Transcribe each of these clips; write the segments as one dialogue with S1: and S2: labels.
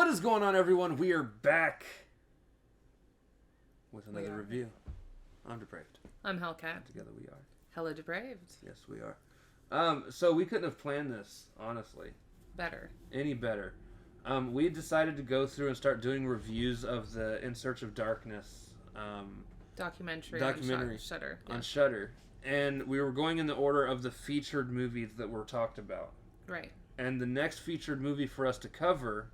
S1: What is going on, everyone? We are back with another review. I'm Depraved.
S2: I'm Hellcat.
S1: And together we are
S2: HellaDepraved.
S1: Yes, we are. So we couldn't have planned this, honestly. Any better. We decided to go through and start doing reviews of the In Search of Darkness
S2: documentary
S1: on
S2: Shudder.
S1: On Shudder. And we were going in the order of the featured movies that were talked about.
S2: Right.
S1: And the next featured movie for us to cover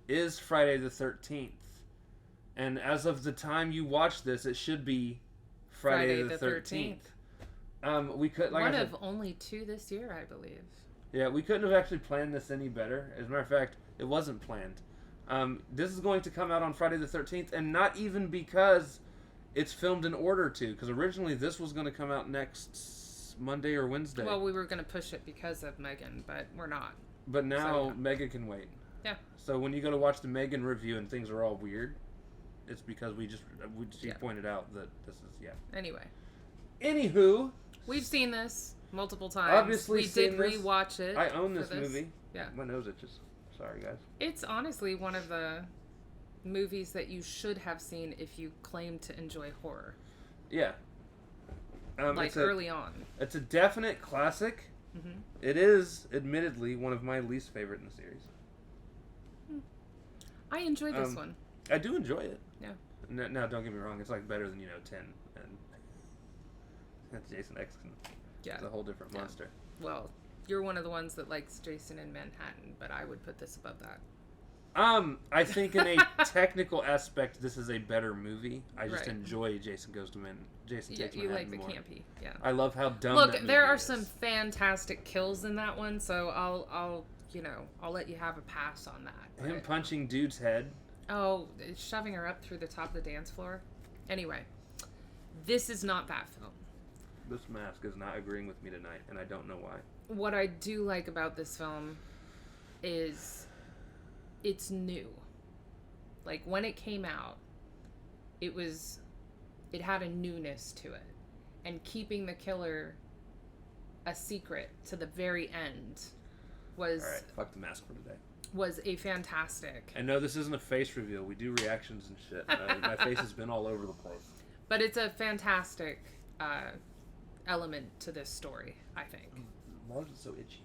S1: is Friday the 13th. And as of the time you watch this, it should be Friday the 13th. We could
S2: one of only two this year, I believe.
S1: Yeah, we couldn't have actually planned this any better. As a matter of fact, it wasn't planned. This is going to come out on Friday the 13th, and not even because it's filmed in order to, because originally this was going to come out next Monday or Wednesday.
S2: Well, we were going to push it because of Megan, but we're not.
S1: But now Megan can wait.
S2: Yeah.
S1: So when you go to watch the Megan review and things are all weird, it's because she pointed out that this is,
S2: Anyway.
S1: Anywho.
S2: We've seen this multiple times.
S1: Obviously
S2: we did rewatch it.
S1: I own this movie.
S2: Yeah.
S1: My nose itches. Sorry, guys.
S2: It's honestly one of the movies that you should have seen if you claim to enjoy horror.
S1: Yeah.
S2: Early on.
S1: It's a definite classic. Mm-hmm. It is, admittedly, one of my least favorite in the series.
S2: I enjoy this one.
S1: I do enjoy it.
S2: Yeah.
S1: Now, don't get me wrong. It's like better than 10, and that's Jason X.
S2: Yeah.
S1: It's a whole different monster.
S2: Well, you're one of the ones that likes Jason in Manhattan, but I would put this above that.
S1: I think in a technical aspect, this is a better movie. I just enjoy Jason Takes Manhattan
S2: you like the
S1: more.
S2: Campy, yeah.
S1: I love how dumb.
S2: Look,
S1: that movie
S2: there are
S1: is.
S2: some fantastic kills in that one, so I'll let you have a pass on that.
S1: Him punching dude's head.
S2: Oh, shoving her up through the top of the dance floor. Anyway, this is not that film.
S1: This mask is not agreeing with me tonight, and I don't know why.
S2: What I do like about this film is it's new. Like, when it came out, it had a newness to it. And keeping the killer a secret to the very end was...
S1: Alright, fuck the mask for today.
S2: Was a fantastic...
S1: And no, this isn't a face reveal. We do reactions and shit. My face has been all over the place.
S2: But it's a fantastic element to this story, I think.
S1: Why is it so itchy?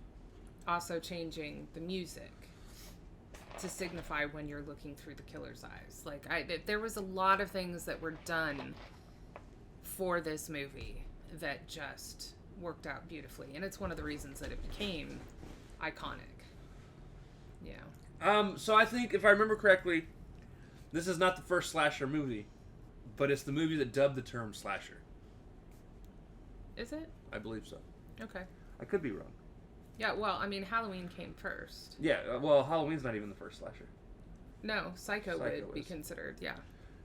S2: Also changing the music to signify when you're looking through the killer's eyes. Like, there was a lot of things that were done for this movie that just worked out beautifully. And it's one of the reasons that it became iconic. Yeah.
S1: So I think, if I remember correctly, this is not the first slasher movie, but it's the movie that dubbed the term slasher.
S2: Is it?
S1: I believe so.
S2: Okay.
S1: I could be wrong.
S2: Yeah, well, I mean, Halloween came first.
S1: Yeah, well, Halloween's not even the first slasher.
S2: No, Psycho would be considered, yeah.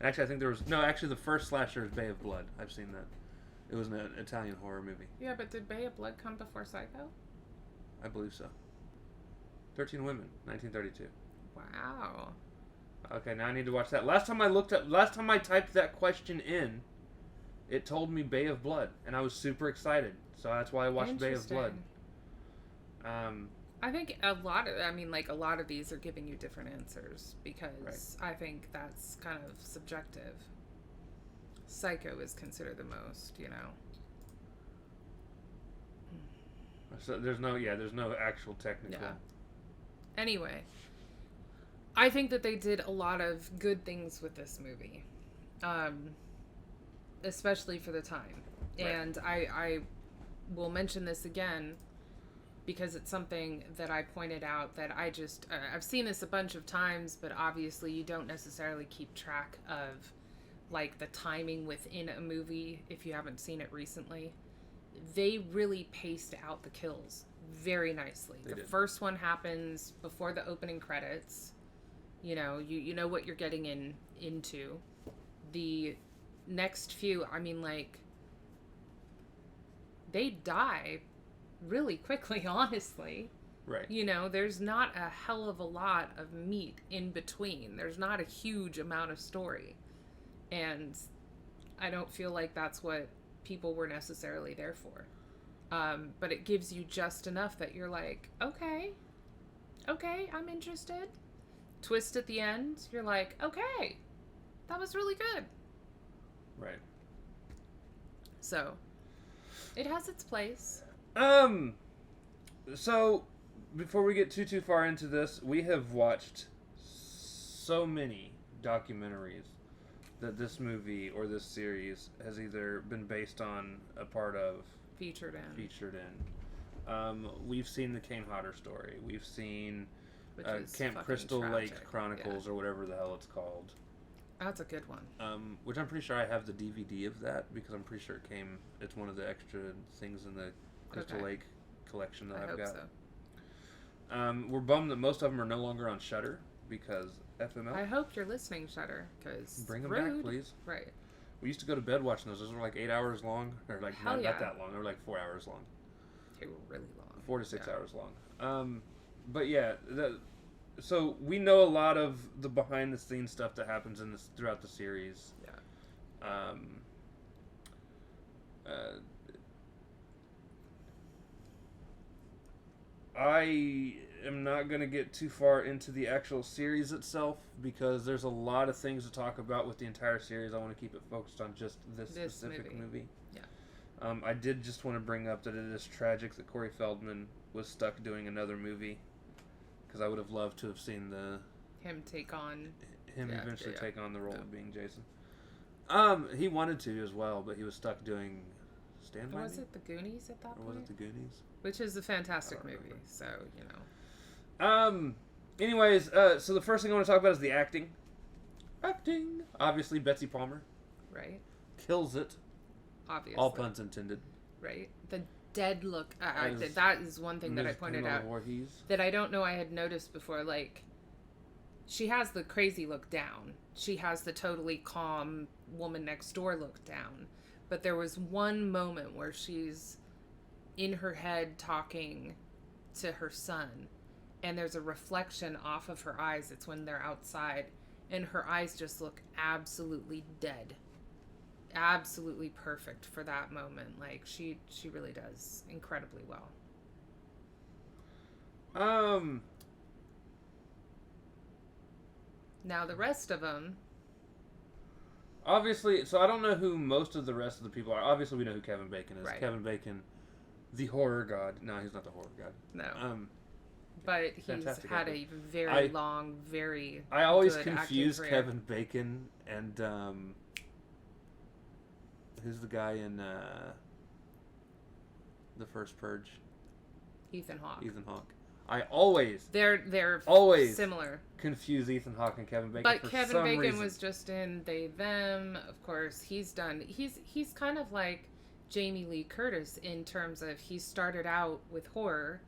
S1: Actually, I think the first slasher is Bay of Blood. I've seen that. It was an Italian horror movie.
S2: Yeah, but did Bay of Blood come before Psycho?
S1: I believe so. 13 Women, 1932.
S2: Wow.
S1: Okay, now I need to watch that. Last time I typed that question in, it told me Bay of Blood, and I was super excited. So that's why I watched Bay of Blood.
S2: I think a lot of these are giving you different answers because I think that's kind of subjective. Psycho is considered the most,
S1: So there's no actual technical.
S2: Yeah. Anyway, I think that they did a lot of good things with this movie, especially for the time. Right. And I will mention this again because it's something that I pointed out that I've seen this a bunch of times, but obviously you don't necessarily keep track of like the timing within a movie if you haven't seen it recently. They really paced out the kills very nicely. The first one happens before the opening credits. You know what you're getting into. The next few, they die really quickly, honestly.
S1: Right.
S2: There's not a hell of a lot of meat in between. There's not a huge amount of story. And I don't feel like that's what people were necessarily there for. But it gives you just enough that you're like, okay, I'm interested. twist at the end, you're like, okay, that was really good.
S1: Right.
S2: So, it has its place.
S1: So, before we get too far into this, we have watched so many documentaries that this movie or this series has either been based on, a part of,
S2: Featured in.
S1: We've seen the Kane Hodder story. We've seen Camp
S2: fucking
S1: Crystal
S2: tragic.
S1: Lake Chronicles, or whatever the hell it's called.
S2: That's a good one.
S1: Which I'm pretty sure I have the DVD of that, because I'm pretty sure it's one of the extra things in the Crystal Lake collection that I've got.
S2: So.
S1: We're bummed that most of them are no longer on Shudder, because FML.
S2: I hope you're listening, Shudder, because
S1: Bring them back, please.
S2: Right.
S1: We used to go to bed watching those. Those were like 8 hours long, or like not that long. They were like 4 hours long.
S2: They were really long.
S1: 4 to 6 hours long. But yeah, so we know a lot of the behind the scenes stuff that happens throughout the series.
S2: Yeah.
S1: I am not going to get too far into the actual series itself, because there's a lot of things to talk about with the entire series. I want to keep it focused on just this specific movie.
S2: Yeah.
S1: I did just want to bring up that it is tragic that Corey Feldman was stuck doing another movie, because I would have loved to have seen
S2: him eventually
S1: take on the role of being Jason. He wanted to as well, but he was stuck doing Stand By Me?
S2: Was it The Goonies at that point?
S1: Or was it The Goonies?
S2: Which is a fantastic movie, so, you know.
S1: Anyways, so the first thing I want to talk about is the acting. Acting! Obviously, Betsy Palmer.
S2: Right.
S1: Kills it.
S2: Obviously.
S1: All puns intended.
S2: Right. The dead look. That is one thing that I pointed out. That I don't know I had noticed before. Like, she has the crazy look down. She has the totally calm woman next door look down. But there was one moment where she's in her head talking to her son, and there's a reflection off of her eyes. It's when they're outside, and her eyes just look absolutely dead. Absolutely perfect for that moment. Like, she really does incredibly well. Now the rest of them,
S1: obviously, so I don't know who most of the rest of the people are. Obviously, we know who Kevin Bacon is.
S2: Right.
S1: Kevin Bacon, the horror god. No, he's not the horror god.
S2: No. But he's had a very long, very
S1: I always
S2: good
S1: confuse
S2: acting career.
S1: Kevin Bacon and who's the guy in the first Purge?
S2: Ethan Hawke.
S1: I always
S2: they're
S1: always
S2: similar.
S1: Confuse Ethan Hawke and Kevin Bacon.
S2: But
S1: for
S2: Kevin
S1: some
S2: Bacon
S1: reason.
S2: was just in They Them. Of course, he's kind of like Jamie Lee Curtis in terms of he started out with horror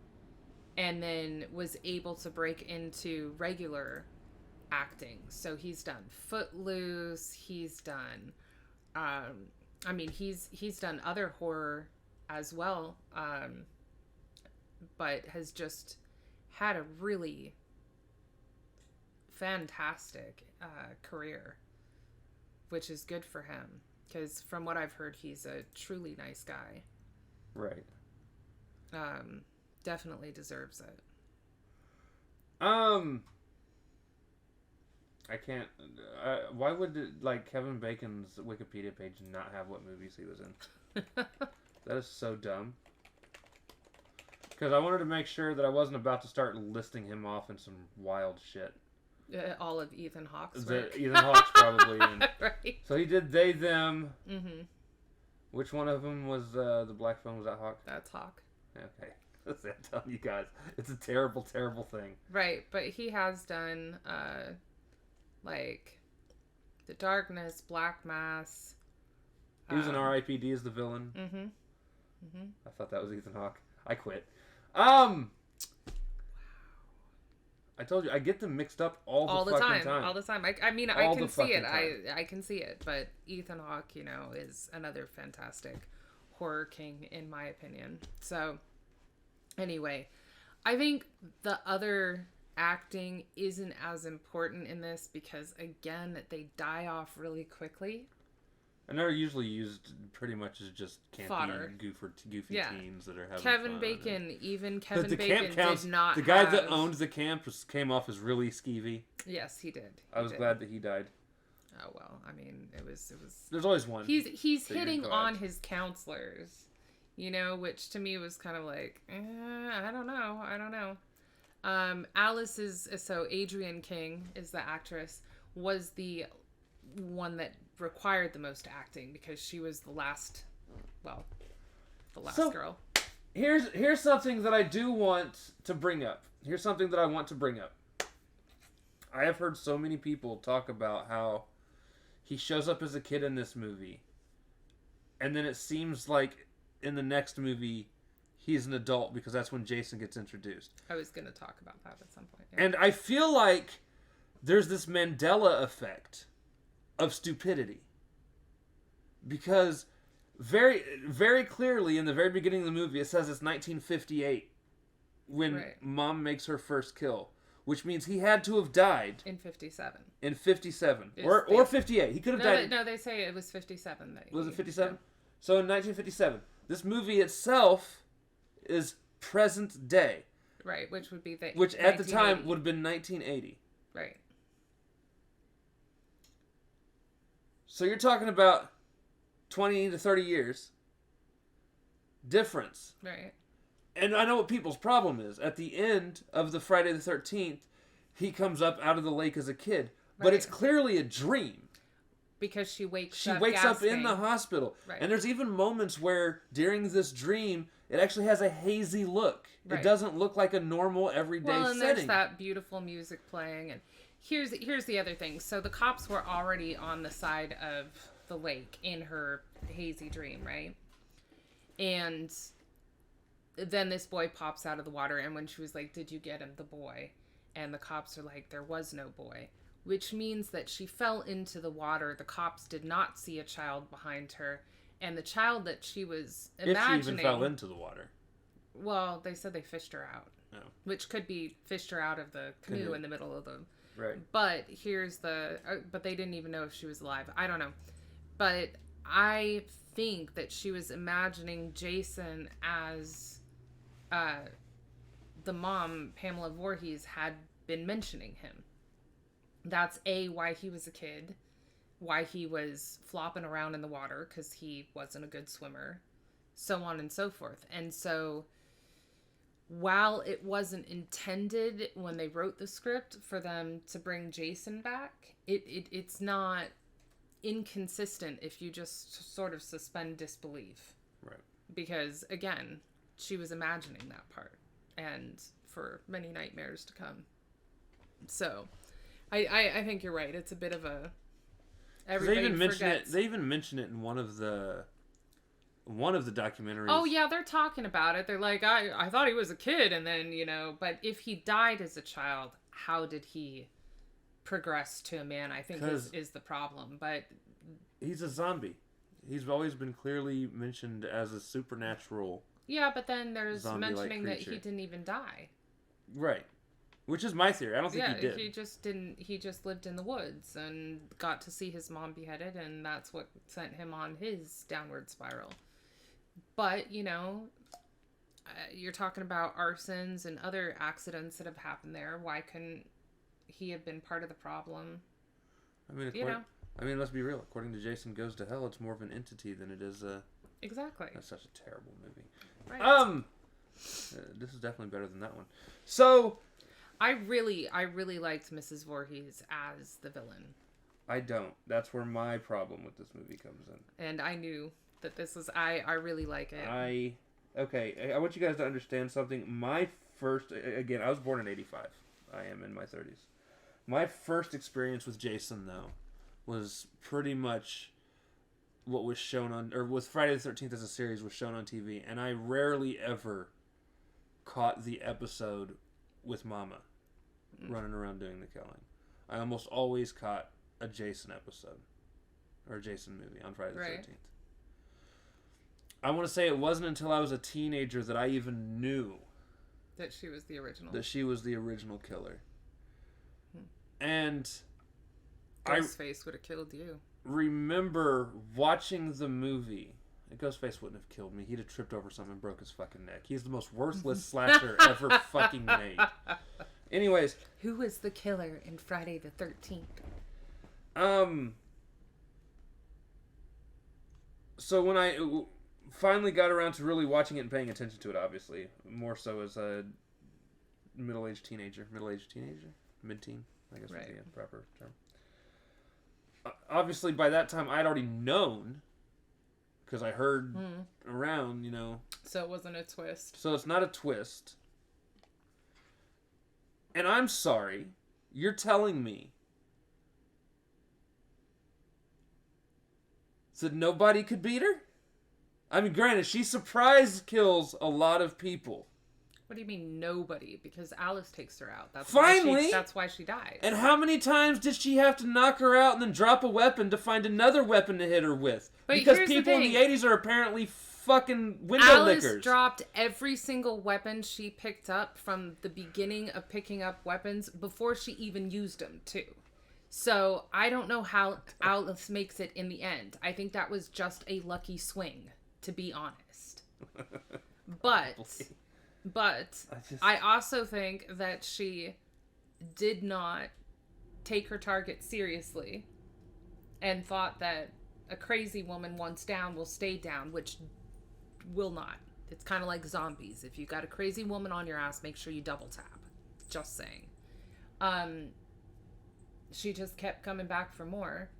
S2: and then was able to break into regular acting. So he's done Footloose, he's done he's done other horror as well, but has just had a really fantastic career, which is good for him, because from what I've heard, he's a truly nice guy.
S1: Right.
S2: Definitely deserves it.
S1: I can't. Why would Kevin Bacon's Wikipedia page not have what movies he was in? That is so dumb. Because I wanted to make sure that I wasn't about to start listing him off in some wild shit.
S2: All of Ethan Hawke's work.
S1: Ethan Hawke's probably in.
S2: Right.
S1: So he did They, Them.
S2: Mm-hmm.
S1: Which one of them was the black film? Was that Hawke?
S2: That's Hawke.
S1: Okay. I'm telling you guys. It's a terrible, terrible thing.
S2: Right, but he has done, The Darkness, Black Mass.
S1: He was in R.I.P.D. as the villain.
S2: Mm-hmm. Mm-hmm.
S1: I thought that was Ethan Hawke. I quit. I told you, I get them mixed up all the fucking time.
S2: All the time. I can see it. I can see it. But Ethan Hawke, is another fantastic horror king, in my opinion. So, anyway, I think the other acting isn't as important in this because, again, they die off really quickly.
S1: And they're usually used pretty much as just campy,
S2: Fodder.
S1: goofy
S2: Yeah.
S1: teens that are having
S2: Kevin
S1: fun.
S2: Bacon, even
S1: The
S2: Kevin
S1: camp
S2: Bacon
S1: counts.
S2: did not
S1: The guy
S2: have...
S1: that owned the camp came off as really skeevy.
S2: Yes, he did.
S1: I was glad that he died.
S2: Oh, well, I mean, it was...
S1: There's always one.
S2: He's hitting on his counselors, you know, which to me was kind of like, I don't know. So Adrienne King is the actress, was the one that required the most acting because she was the last girl.
S1: Here's something that I do want to bring up. I have heard so many people talk about how he shows up as a kid in this movie, and then it seems like in the next movie he's an adult because that's when Jason gets introduced.
S2: I was going to talk about that at some point. Yeah.
S1: And I feel like there's this Mandela effect of stupidity. Because very, very clearly in the very beginning of the movie, it says it's 1958 when Mom makes her first kill. Which means he had to have died...
S2: In 57.
S1: In 57. Or 58. He could have died...
S2: No, they say it was 57.
S1: Was it 57? Yeah. So in 1957. This movie itself is present day.
S2: Right, which would be the...
S1: Which at the time would have been 1980.
S2: Right.
S1: So you're talking about 20 to 30 years difference.
S2: Right.
S1: And I know what people's problem is. At the end of the Friday the 13th, he comes up out of the lake as a kid. But it's clearly a dream.
S2: Because she wakes
S1: up in the hospital. Right. And there's even moments where during this dream, it actually has a hazy look. Right. It doesn't look like a normal everyday setting.
S2: Well, and there's that beautiful music playing. And here's the other thing. So the cops were already on the side of the lake in her hazy dream, right? And then this boy pops out of the water, and when she was like, "Did you get him, the boy?" And the cops are like, "There was no boy," which means that she fell into the water. The cops did not see a child behind her, and the child that she was imagining... If she even
S1: fell into the water.
S2: Well, they said they fished her out.
S1: Oh.
S2: Which could be fished her out of the canoe in the middle of the...
S1: Right.
S2: But here's the... but they didn't even know if she was alive. I don't know. But I think that she was imagining Jason as... the mom, Pamela Voorhees, had been mentioning him. That's why he was a kid, why he was flopping around in the water because he wasn't a good swimmer, so on and so forth. And so while it wasn't intended when they wrote the script for them to bring Jason back, it's not inconsistent if you just sort of suspend disbelief.
S1: Right.
S2: Because, again, she was imagining that part, and for many nightmares to come. So, I think you're right. It's a bit of a... Everybody forgets.
S1: They even mention it in one of the documentaries.
S2: Oh, yeah, they're talking about it. They're like, I thought he was a kid, and then, but if he died as a child, how did he progress to a man? I think is the problem. But
S1: he's a zombie. He's always been clearly mentioned as a supernatural...
S2: Yeah, but then there's mentioning that he didn't even die.
S1: Right. Which is my theory. I don't think he did.
S2: He just lived in the woods and got to see his mom beheaded, and that's what sent him on his downward spiral. But, you're talking about arsons and other accidents that have happened there. Why couldn't he have been part of the problem?
S1: I mean, let's be real. According to Jason Goes to Hell, it's more of an entity than it is a...
S2: Exactly.
S1: That's such a terrible movie.
S2: Right.
S1: This is definitely better than that one. So...
S2: I really liked Mrs. Voorhees as the villain.
S1: I don't. That's where my problem with this movie comes in.
S2: And I knew that this was... I really like it.
S1: Okay, I want you guys to understand something. Again, I was born in 85. I am in my 30s. My first experience with Jason, though, was pretty much what was shown on... Or with Friday the 13th as a series was shown on TV. And I rarely ever caught the episode with Mama running around doing the killing. I almost always caught a Jason episode. Or a Jason movie on Friday the 13th. I want to say it wasn't until I was a teenager that I even knew
S2: that she was the original.
S1: That she was the original killer. And
S2: Ghostface would have killed you.
S1: remember watching the movie. Ghostface wouldn't have killed me. He'd have tripped over something and broke his fucking neck. He's the most worthless slasher ever fucking made. Anyways.
S2: Who was the killer in Friday the 13th?
S1: So when I finally got around to really watching it and paying attention to it, obviously, more so as a middle-aged teenager? Mid-teen, I guess would be a proper term. Obviously, by that time, I'd already known, because I heard around, you know.
S2: So it wasn't a twist.
S1: So it's not a twist. And I'm sorry, you're telling me that nobody could beat her? I mean, granted, she surprise kills a lot of people.
S2: What do you mean nobody? Because Alice takes her out.
S1: Finally!
S2: That's why she died.
S1: And how many times did she have to knock her out and then drop a weapon to find another weapon to hit her with?
S2: But
S1: because people in the 80s are apparently fucking window
S2: Alice
S1: lickers.
S2: Dropped every single weapon she picked up from the beginning of picking up weapons before she even used them, too. So, I don't know how Alice makes it in the end. I think that was just a lucky swing, to be honest. But I also think that she did not take her target seriously and thought that a crazy woman once down will stay down, which will not. It's kind of like zombies. If you got a crazy woman on your ass, make sure you double tap. Just saying. She just kept coming back for more.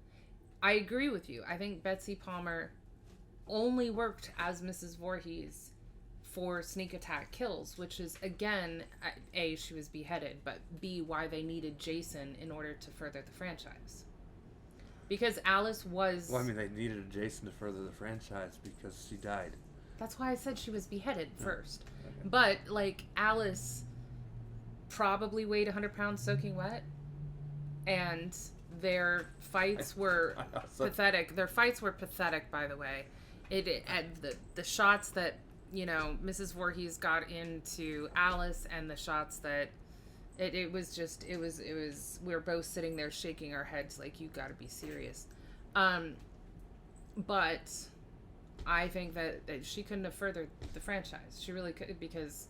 S2: I agree with you. I think Betsy Palmer only worked as Mrs. Voorhees for sneak attack kills, which is, again, A, she was beheaded, but B, why they needed Jason in order to further the franchise. Because Alice was...
S1: Well, I mean, they needed a Jason to further the franchise because she died.
S2: That's why I said she was beheaded first. Okay. But, like, Alice probably weighed 100 pounds soaking wet. And their fights were pathetic. Their fights were pathetic, by the way. The shots that, you know, Mrs. Voorhees got into Alice and the shots that it was we were both sitting there shaking our heads like, you gotta be serious. But I think that she couldn't have furthered the franchise. She really could, because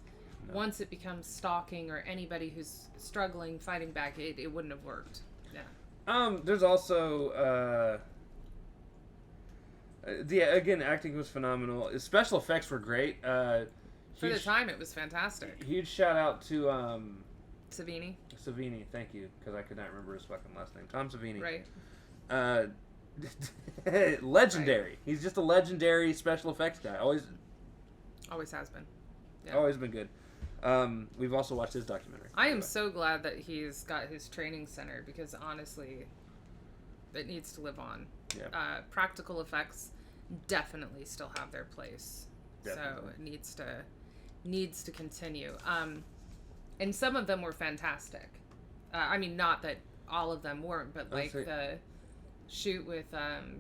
S2: once it becomes stalking or anybody who's struggling, fighting back, it wouldn't have worked. Yeah.
S1: There's also, again, acting was phenomenal. Special effects were great. For
S2: the time, it was fantastic.
S1: Huge shout out to,
S2: Savini.
S1: Savini, thank you, because I could not remember his fucking last name. Tom Savini.
S2: Right.
S1: Legendary.
S2: Right.
S1: He's just a legendary special effects guy. Always
S2: has been. Yeah.
S1: Always been good. We've also watched his documentary.
S2: I am so glad that he's got his training center, because honestly, it needs to live on.
S1: Yeah.
S2: Practical effects definitely still have their place. Definitely. So it needs to continue. And some of them were fantastic. I mean, not that all of them weren't, but like the shoot with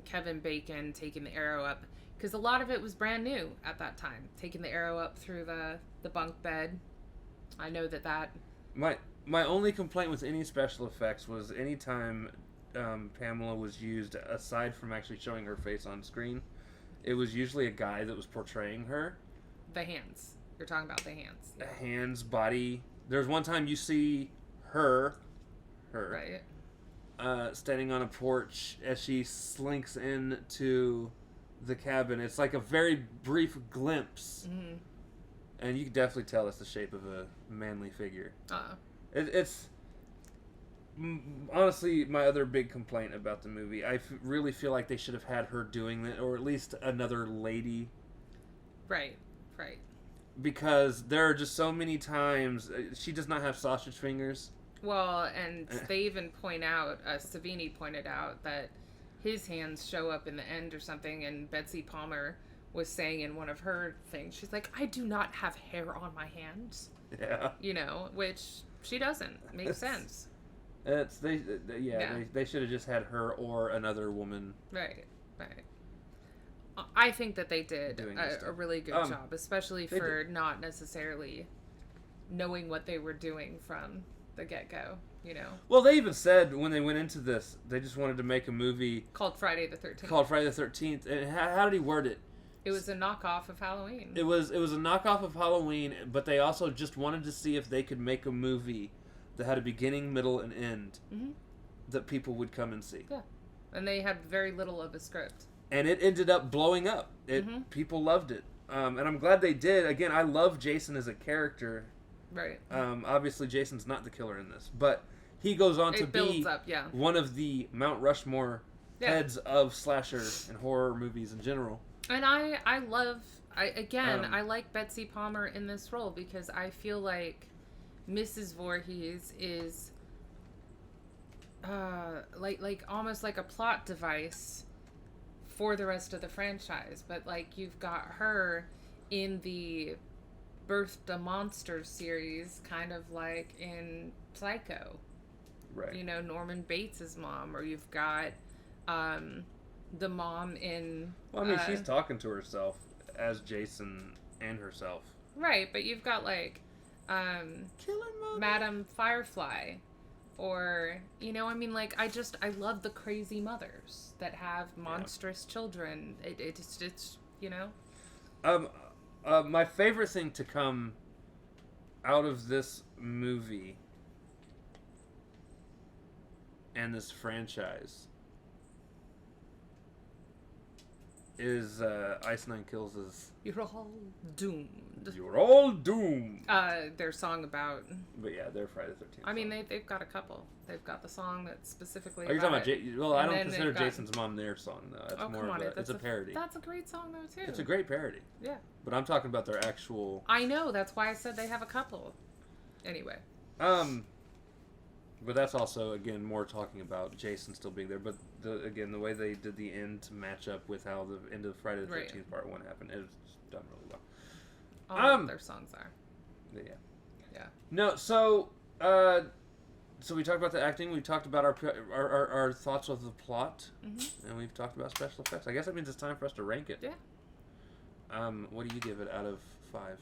S2: Kevin Bacon taking the arrow up, because a lot of it was brand new at that time. Taking the arrow up through the bunk bed. I know that.
S1: My only complaint with any special effects was anytime Pamela was used, aside from actually showing her face on screen, it was usually a guy that was portraying her.
S2: The hands. You're talking about the hands.
S1: Yeah. Hands, body. There's one time you see her,
S2: right,
S1: standing on a porch as she slinks into the cabin. It's like a very brief glimpse, and you can definitely tell it's the shape of a manly figure. It's honestly my other big complaint about the movie. I really feel like they should have had her doing that, or at least another lady.
S2: Right.
S1: Because there are just so many times she does not have sausage fingers.
S2: Well, and they even point out, Savini pointed out that his hands show up in the end or something, and Betsy Palmer was saying in one of her things, she's like, I do not have hair on my hands.
S1: Yeah.
S2: You know, which she doesn't. Makes sense.
S1: They should have just had her or another woman.
S2: Right. I think that they did a really good job, especially for not necessarily knowing what they were doing from the get-go. you know.
S1: Well, they even said when they went into this, they just wanted to make a movie
S2: Called Friday the 13th.
S1: Called Friday the 13th. And how did he word it?
S2: It was a knockoff of Halloween.
S1: It was a knockoff of Halloween, but they also just wanted to see if they could make a movie that had a beginning, middle, and end that people would come and see.
S2: Yeah. And they had very little of a script.
S1: And it ended up blowing up. People loved it. And I'm glad they did. Again, I love Jason as a character.
S2: Right.
S1: Obviously, Jason's not the killer in this, but he goes on to be one of the Mount Rushmore heads of slasher and horror movies in general.
S2: And I like Betsy Palmer in this role because I feel like Mrs. Voorhees is like almost like a plot device for the rest of the franchise. But like you've got her in the Birthed a Monster series, kind of like in Psycho.
S1: Right.
S2: You know, Norman Bates' mom, or you've got the mom in...
S1: Well, I mean, she's talking to herself as Jason and herself.
S2: Right, but you've got, like, Madame Firefly, or, you know, I mean, like, I love the crazy mothers that have monstrous children. It's, you know?
S1: My favorite thing to come out of this movie and this franchise is Ice Nine Kills'
S2: You're all doomed.
S1: You're all doomed.
S2: Their song about...
S1: But yeah, they're Friday the 13th.
S2: I mean, they've got a couple. They've got the song that's specifically
S1: Are you
S2: about
S1: talking about... Well, I don't consider Jason's Mom their song, though. That's more of it's a parody.
S2: That's a great song, though, too.
S1: It's a great parody.
S2: Yeah.
S1: But I'm talking about their actual...
S2: I know. That's why I said they have a couple. Anyway.
S1: But that's also, again, more talking about Jason still being there. But, the way they did the end to match up with how the end of Friday the 13th Part 1 happened, it was done really well.
S2: All of their songs are.
S1: Yeah.
S2: Yeah.
S1: No, so we talked about the acting. We talked about our thoughts of the plot. And we've talked about special effects. I guess that means it's time for us to rank it.
S2: Yeah.
S1: What do you give it out of 5?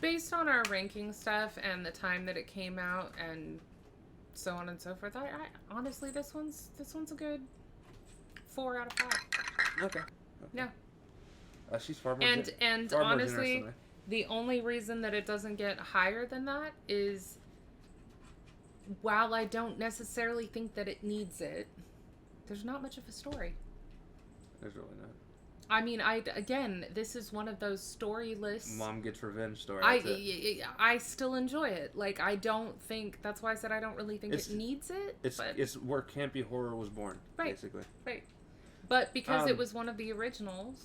S2: Based on our ranking stuff and the time that it came out and so on and so forth, I honestly this one's a good 4 out of 5.
S1: Okay.
S2: Yeah.
S1: She's far more
S2: and
S1: far
S2: honestly,
S1: more
S2: the only reason that it doesn't get higher than that is, while I don't necessarily think that it needs it, there's not much of a story.
S1: There's really not.
S2: I mean, this is one of those storyless...
S1: Mom gets revenge story.
S2: I still enjoy it. Like, I don't think... That's why I said I don't really think it needs it.
S1: It's where campy horror was born, basically.
S2: Right. But because it was one of the originals,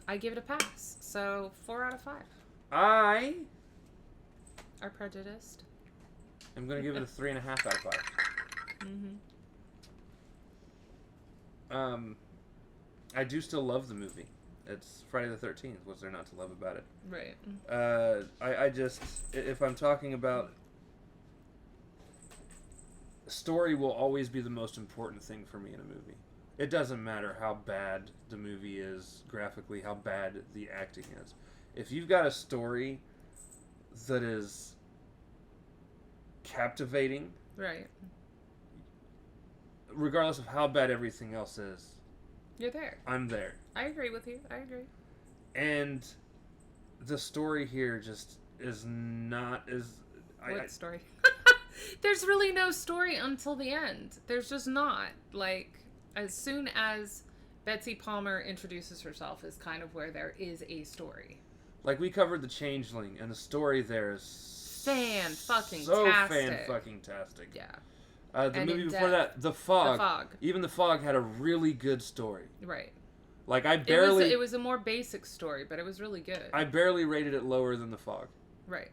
S2: I give it a pass. So, 4 out of 5.
S1: I
S2: are prejudiced.
S1: I'm going to give it a 3.5 out of 5. I do still love the movie. It's Friday the 13th. What's there not to love about it?
S2: Right.
S1: I just, if I'm talking about, story will always be the most important thing for me in a movie. It doesn't matter how bad the movie is graphically, how bad the acting is. If you've got a story that is captivating,
S2: right,
S1: regardless of how bad everything else is,
S2: you're there.
S1: I'm there.
S2: I agree with you. I agree.
S1: And the story here just is not as...
S2: What story? There's really no story until the end. There's just not. Like, as soon as Betsy Palmer introduces herself is kind of where there is a story.
S1: Like, we covered The Changeling, and the story there is...
S2: Fan-fucking-tastic.
S1: So fan-fucking-tastic.
S2: Yeah.
S1: The movie before that, The Fog. Even The Fog had a really good story.
S2: Right.
S1: Like, I barely...
S2: It was a more basic story, but it was really good.
S1: I barely rated it lower than The Fog.
S2: Right.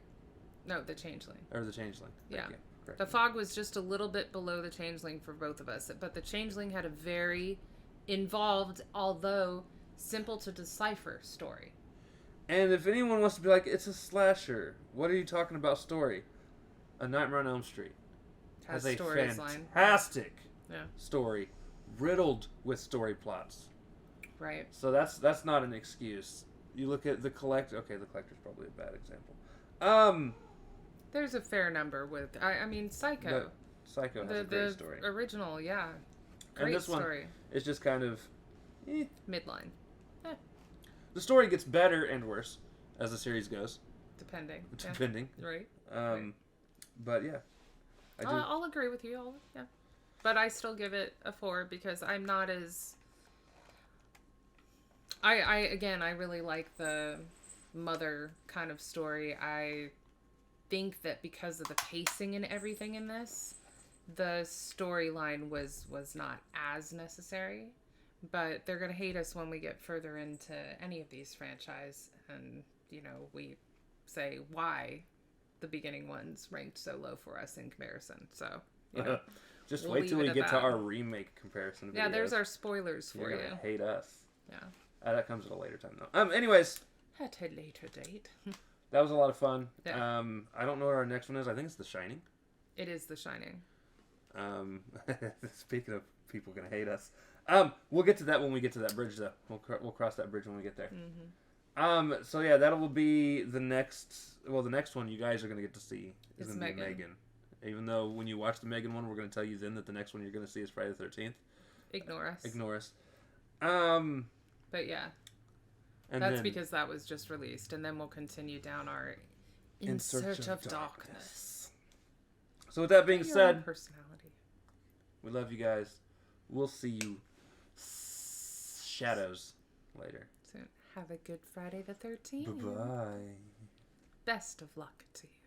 S2: No, The Changeling.
S1: Or The Changeling.
S2: Yeah. The Fog was just a little bit below The Changeling for both of us, but The Changeling had a very involved, although simple to decipher story.
S1: And if anyone wants to be like, it's a slasher, what are you talking about story? A Nightmare on Elm Street has a fantastic story, riddled with story plots.
S2: Right.
S1: So that's not an excuse. You look at The Collector. Okay, The Collector's probably a bad example.
S2: There's a fair number with. I mean, Psycho.
S1: Psycho has a great story.
S2: The original, yeah. Great
S1: and this
S2: story.
S1: one is just kind of
S2: Midline.
S1: The story gets better and worse as the series goes.
S2: Depending.
S1: Yeah.
S2: Right.
S1: But yeah.
S2: I'll agree with you. Yeah. But I still give it a 4 because I'm not as... I really like the mother kind of story. I think that because of the pacing and everything in this, the storyline was not as necessary. But they're going to hate us when we get further into any of these franchise and, we say why the beginning ones ranked so low for us in comparison. So,
S1: just wait till we get to our remake comparison videos.
S2: Yeah, there's our spoilers for you.
S1: You're going to hate us.
S2: Yeah.
S1: That comes at a later time, though. Anyways.
S2: At a later date.
S1: That was a lot of fun.
S2: Yeah.
S1: I don't know what our next one is. I think it's The Shining.
S2: It is The Shining.
S1: Speaking of people going to hate us. We'll get to that when we get to that bridge, though. We'll cross that bridge when we get there.
S2: Mm-hmm.
S1: So yeah, that will be the next. Well, the next one you guys are going to get to see is going to be Megan. Even though when you watch the Megan one, we're going to tell you then that the next one you're going to see is Friday the 13th.
S2: Ignore us. But yeah, and that's because that was just released, and then we'll continue down our In Search of Darkness.
S1: So with that being said,
S2: personality.
S1: We love you guys. We'll see you shadows later.
S2: Soon. Have a good Friday the 13th.
S1: Bye-bye.
S2: Best of luck to you.